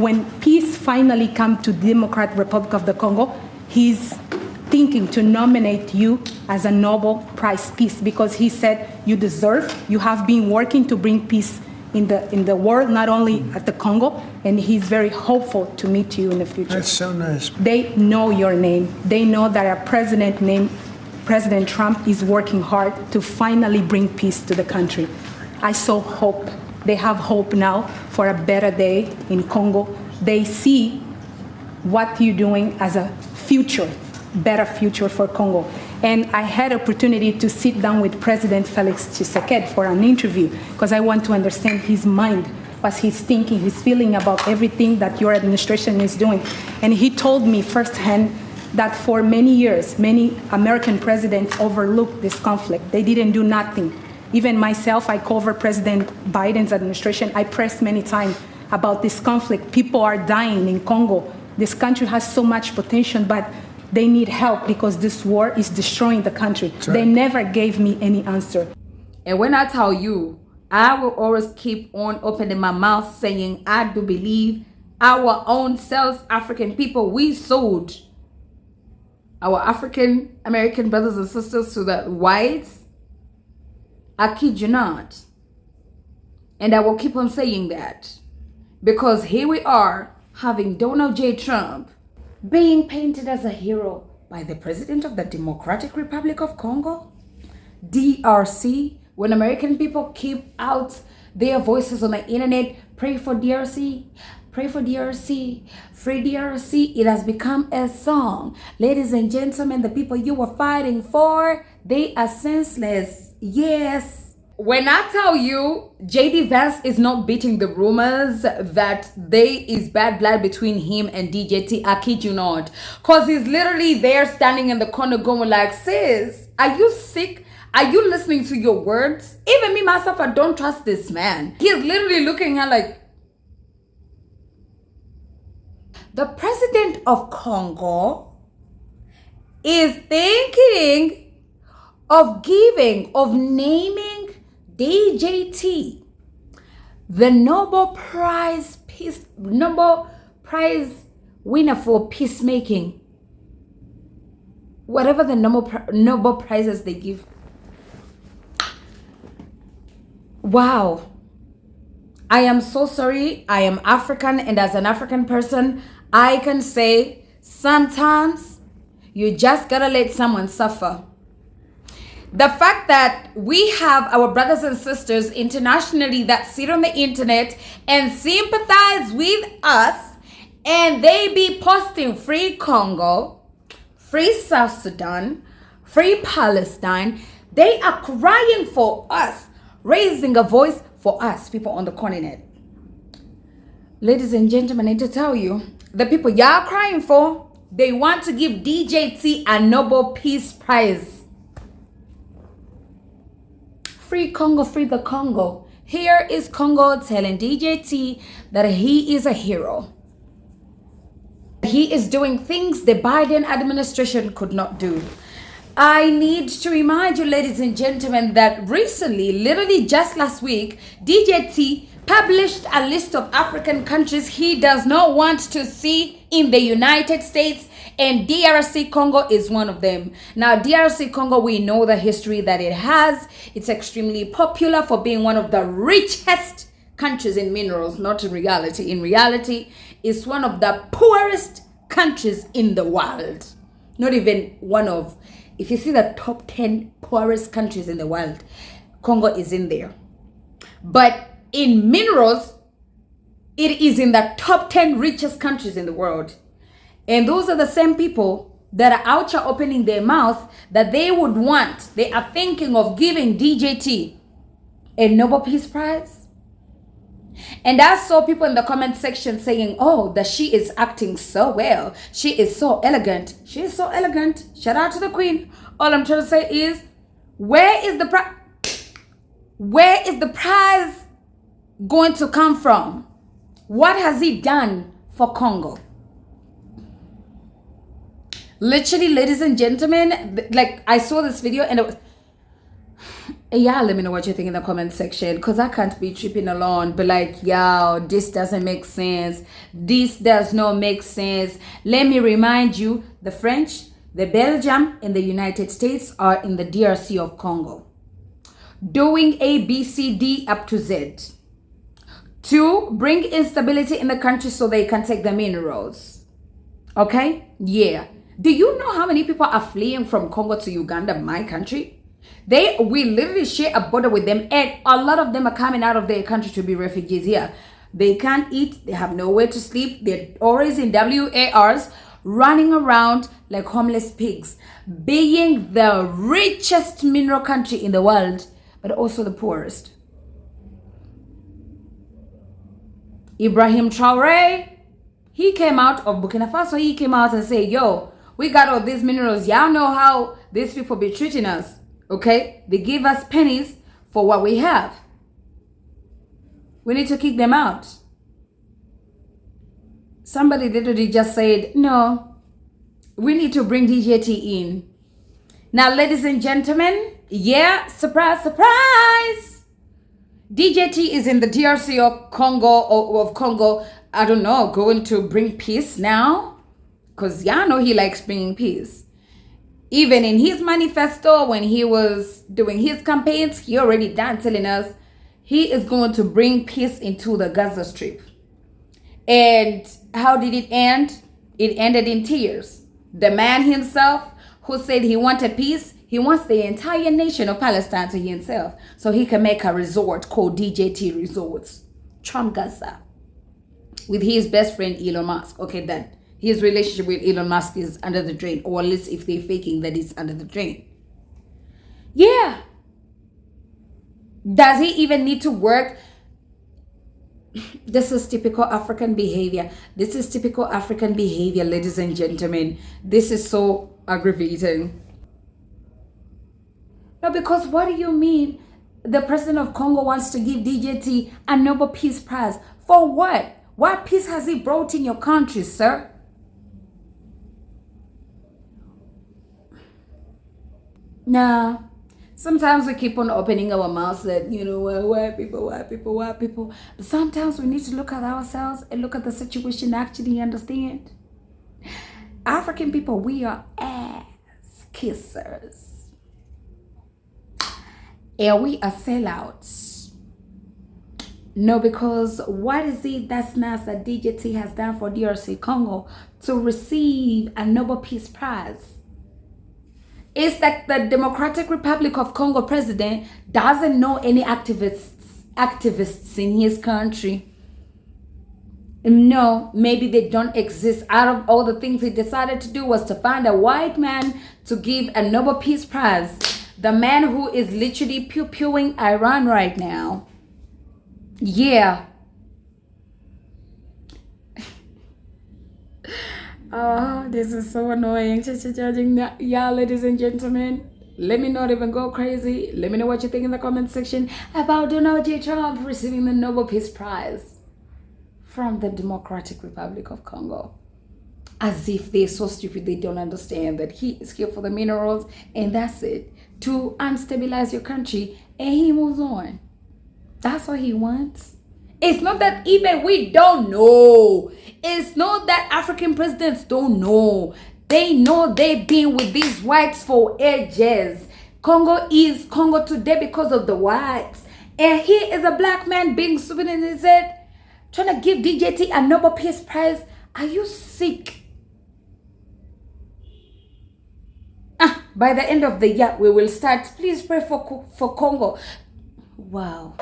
when peace finally come to Democratic Republic of the Congo, he's thinking to nominate you as a Nobel Prize Peace, because he said you deserve, you have been working to bring peace in the world, not only at the Congo, and he's very hopeful to meet you in the future. That's so nice. They know your name. They know that a president named President Trump is working hard to finally bring peace to the country. I saw hope. They have hope now for a better day in Congo. They see what you're doing as a future, better future for Congo. And I had opportunity to sit down with President Felix Tshisekedi for an interview, because I want to understand his mind, what he's thinking, his feeling about everything that your administration is doing. And he told me firsthand that for many years, many American presidents overlooked this conflict. They didn't do nothing. Even myself, I cover President Biden's administration. I pressed many times about this conflict. People are dying in Congo. This country has so much potential, but they need help because this war is destroying the country. Right. They never gave me any answer. And when I tell you, I will always keep on opening my mouth saying, I do believe our own selves, African people, we sold our African American brothers and sisters to the whites. I kid you not. And I will keep on saying that. Because here we are having Donald J. Trump being painted as a hero by the president of the Democratic Republic of Congo, DRC, when American people keep out their voices on the internet, pray for DRC, pray for DRC, free DRC. It has become a song. Ladies and gentlemen, the people you were fighting for, they are senseless. Yes. When I tell you JD Vance is not beating the rumors that there is bad blood between him and DJT, I kid you not. Because he's literally there standing in the corner going like, sis, are you sick? Are you listening to your words? Even me, myself, I don't trust this man. He's literally looking at like, the president of Congo is thinking of giving, of naming DJT the Nobel Prize winner for peacemaking. Whatever the Nobel prizes they give. Wow. I am so sorry. I am African, and as an African person, I can say sometimes you just gotta let someone suffer. The fact that we have our brothers and sisters internationally that sit on the internet and sympathize with us, and they be posting free Congo, free South Sudan, free Palestine. They are crying for us, raising a voice for us, people on the continent. Ladies and gentlemen, I need to tell you, the people y'all crying for, they want to give DJT a Nobel Peace Prize. Free Congo, free the Congo. Here is Congo telling DJT that he is a hero. He is doing things the Biden administration could not do. I need to remind you, ladies and gentlemen, that recently, literally just last week, DJT published a list of African countries he does not want to see in the United States, and DRC Congo is one of them. Now, DRC Congo, we know the history that it has. It's extremely popular for being one of the richest countries in minerals, not in reality. In reality, it's one of the poorest countries in the world. Not even one of, if you see the top 10 poorest countries in the world, Congo is in there. But in minerals, it is in the top 10 richest countries in the world. And those are the same people that are out here opening their mouth that they would want. They are thinking of giving DJT a Nobel Peace Prize. And I saw people in the comment section saying, oh, that she is acting so well. She is so elegant. She is so elegant. Shout out to the queen. All I'm trying to say is, where is the prize going to come from? What has he done for Congo? Literally, ladies and gentlemen, like I saw this video and Yeah, let me know what you think in the comment section, because I can't be tripping along, but like, yo, this doesn't make sense. This does not make sense. Let me remind you, the French, the Belgium, and the United States are in the DRC of Congo, doing A, B, C, D up to Z to bring instability in the country so they can take the minerals. Okay? Yeah. Do you know how many people are fleeing from Congo to Uganda, my country? We literally share a border with them, and a lot of them are coming out of their country to be refugees here. They can't eat, they have nowhere to sleep, they're always in WARs, running around like homeless pigs, being the richest mineral country in the world, but also the poorest. Ibrahim Traore, he came out of Burkina Faso, he came out and said, yo, we got all these minerals. Y'all know how these people be treating us, okay? They give us pennies for what we have. We need to kick them out. Somebody literally just said, no, we need to bring DJT in. Now, ladies and gentlemen, yeah, surprise, surprise. DJT is in the DRC of Congo, I don't know, going to bring peace now. Because y'all know he likes bringing peace. Even in his manifesto, when he was doing his campaigns, he already done telling us he is going to bring peace into the Gaza Strip. And how did it end? It ended in tears. The man himself who said he wanted peace, he wants the entire nation of Palestine to himself so he can make a resort called DJT Resorts, Trump Gaza, with his best friend Elon Musk. Okay, then his relationship with Elon Musk is under the drain, or at least if they're faking that it's under the drain. Yeah. Does he even need to work? This is typical African behavior. This is typical African behavior, ladies and gentlemen. This is so aggravating. No, because what do you mean the president of Congo wants to give DJT a Nobel Peace Prize? For what? What peace has he brought in your country, sir? Nah. Sometimes we keep on opening our mouths that, you know, white people, white people, white people. But sometimes we need to look at ourselves and look at the situation, actually understand. African people, we are ass kissers. And we are sellouts. No, because what is it that's nice that DJT has done for DRC Congo to receive a Nobel Peace Prize? It's like the Democratic Republic of Congo president doesn't know any activists in his country. No, maybe they don't exist. Out of all the things he decided to do was to find a white man to give a Nobel Peace Prize. The man who is literally pew-pewing Iran right now. Yeah. Oh, this is so annoying. Yeah, ladies and gentlemen, let me not even go crazy. Let me know what you think in the comment section about Donald J. Trump receiving the Nobel Peace Prize from the Democratic Republic of Congo. As if they're so stupid they don't understand that he is here for the minerals and that's it. To unstabilize your country, and he moves on. That's what he wants. It's not that even we don't know. It's not that African presidents don't know. They know they've been with these whites for ages. Congo is Congo today because of the whites. And he is a black man being stupid in his head, trying to give DJT a Nobel Peace Prize. Are you sick? By the end of the year, we will start. Please pray for Congo. Wow.